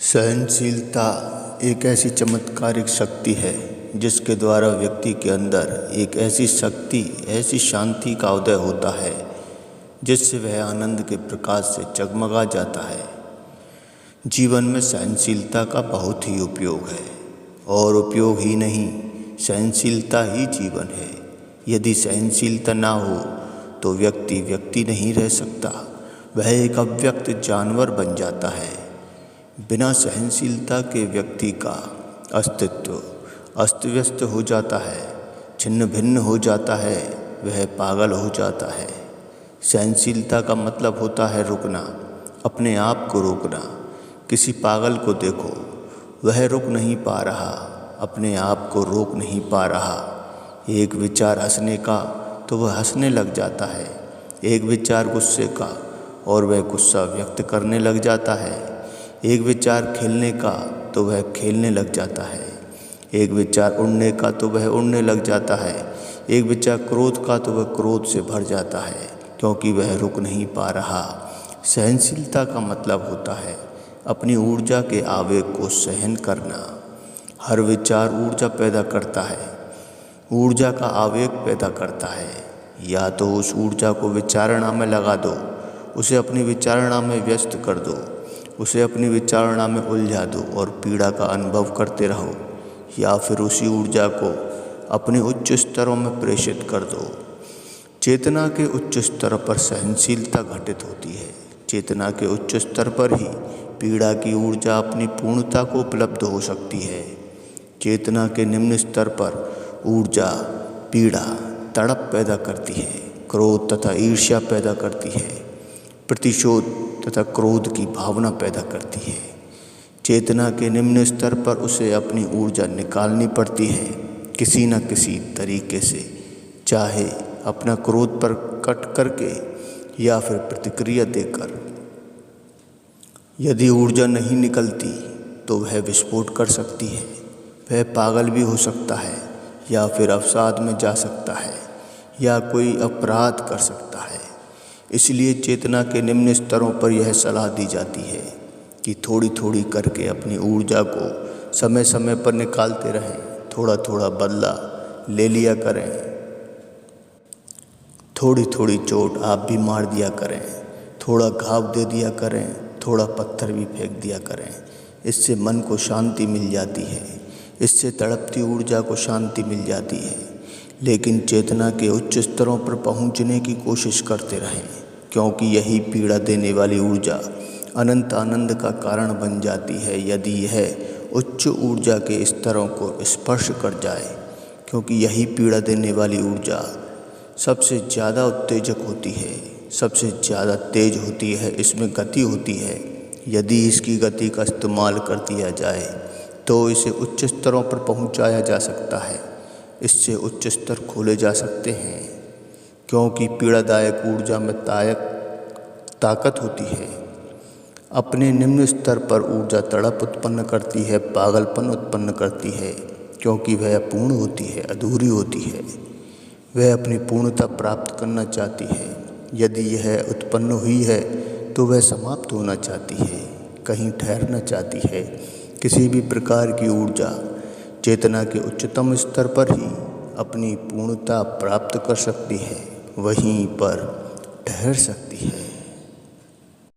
सहनशीलता एक ऐसी चमत्कारिक शक्ति है जिसके द्वारा व्यक्ति के अंदर एक ऐसी शक्ति, ऐसी शांति का उदय होता है जिससे वह आनंद के प्रकाश से जगमगा जाता है। जीवन में सहनशीलता का बहुत ही उपयोग है और उपयोग ही नहीं, सहनशीलता ही जीवन है। यदि सहनशीलता ना हो तो व्यक्ति नहीं रह सकता, वह एक अव्यक्त जानवर बन जाता है। बिना सहनशीलता के व्यक्ति का अस्तित्व अस्त व्यस्त हो जाता है, छिन्न भिन्न हो जाता है, वह पागल हो जाता है। सहनशीलता का मतलब होता है रुकना, अपने आप को रोकना। किसी पागल को देखो, वह रुक नहीं पा रहा, अपने आप को रोक नहीं पा रहा। एक विचार हंसने का तो वह हंसने लग जाता है, एक विचार गुस्से का और वह गुस्सा व्यक्त करने लग जाता है। एक विचार खेलने का तो वह खेलने लग जाता है, एक विचार उड़ने का तो वह उड़ने लग जाता है, एक विचार क्रोध का तो वह क्रोध से भर जाता है, क्योंकि वह रुक नहीं पा रहा। सहनशीलता का मतलब होता है अपनी ऊर्जा के आवेग को सहन करना। हर विचार ऊर्जा पैदा करता है, ऊर्जा का आवेग पैदा करता है। या तो उस ऊर्जा को विचारणा में लगा दो, उसे अपनी विचारणा में व्यस्त कर दो, उसे अपनी विचारणा में उलझा दो और पीड़ा का अनुभव करते रहो, या फिर उसी ऊर्जा को अपने उच्च स्तरों में प्रेषित कर दो। चेतना के उच्च स्तर पर सहनशीलता घटित होती है। चेतना के उच्च स्तर पर ही पीड़ा की ऊर्जा अपनी पूर्णता को उपलब्ध हो सकती है। चेतना के निम्न स्तर पर ऊर्जा पीड़ा, तड़प पैदा करती है, क्रोध तथा ईर्ष्या पैदा करती है, प्रतिशोध तथा क्रोध की भावना पैदा करती है। चेतना के निम्न स्तर पर उसे अपनी ऊर्जा निकालनी पड़ती है किसी न किसी तरीके से, चाहे अपना क्रोध पर कट करके या फिर प्रतिक्रिया देकर। यदि ऊर्जा नहीं निकलती तो वह विस्फोट कर सकती है, वह पागल भी हो सकता है, या फिर अवसाद में जा सकता है, या कोई अपराध कर सकता है। इसलिए चेतना के निम्न स्तरों पर यह सलाह दी जाती है कि थोड़ी थोड़ी करके अपनी ऊर्जा को समय समय पर निकालते रहें, थोड़ा थोड़ा बदला ले लिया करें, थोड़ी थोड़ी चोट आप भी मार दिया करें, थोड़ा घाव दे दिया करें, थोड़ा पत्थर भी फेंक दिया करें। इससे मन को शांति मिल जाती है, इससे तड़पती ऊर्जा को शांति मिल जाती है। लेकिन चेतना के उच्च स्तरों पर पहुंचने की कोशिश करते रहें, क्योंकि यही पीड़ा देने वाली ऊर्जा अनंत आनंद का कारण बन जाती है यदि यह उच्च ऊर्जा के स्तरों को स्पर्श कर जाए। क्योंकि यही पीड़ा देने वाली ऊर्जा सबसे ज़्यादा उत्तेजक होती है, सबसे ज़्यादा तेज होती है, इसमें गति होती है। यदि इसकी गति का इस्तेमाल कर दिया जाए तो इसे उच्च स्तरों पर पहुंचाया जा सकता है, इससे उच्च स्तर खोले जा सकते हैं। क्योंकि पीड़ादायक ऊर्जा में ताकत होती है। अपने निम्न स्तर पर ऊर्जा तड़प उत्पन्न करती है, पागलपन उत्पन्न करती है, क्योंकि वह अपूर्ण होती है, अधूरी होती है। वह अपनी पूर्णता प्राप्त करना चाहती है। यदि यह उत्पन्न हुई है तो वह समाप्त होना चाहती है, कहीं ठहरना चाहती है। किसी भी प्रकार की ऊर्जा चेतना के उच्चतम स्तर पर ही अपनी पूर्णता प्राप्त कर सकती है, वहीं पर ठहर सकती है।